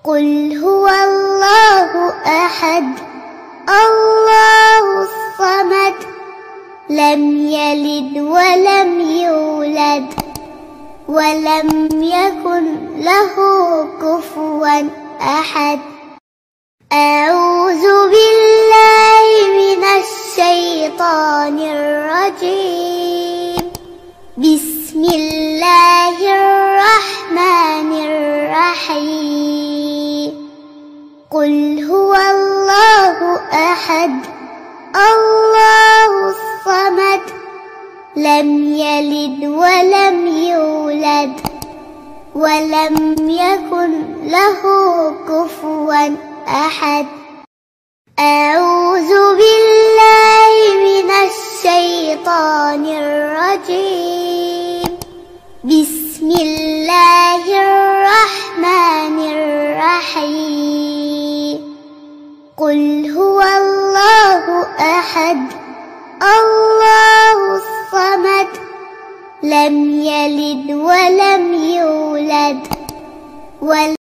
قل هو الله أحد الله الصمد لم يلد ولم يولد ولم يكن له كفوا أحد. أعوذ بالله من الشيطان الرجيم. بسم الله الرحمن الرحيم. قل هو الله أحد الله الصمد لم يلد ولم يولد ولم يكن له كفوا أحد. أعوذ بالله من الشيطان الرجيم. بسم الله الرحمن الرحيم. قل هو الله أحد الله الصمد لم يلد ولم يولد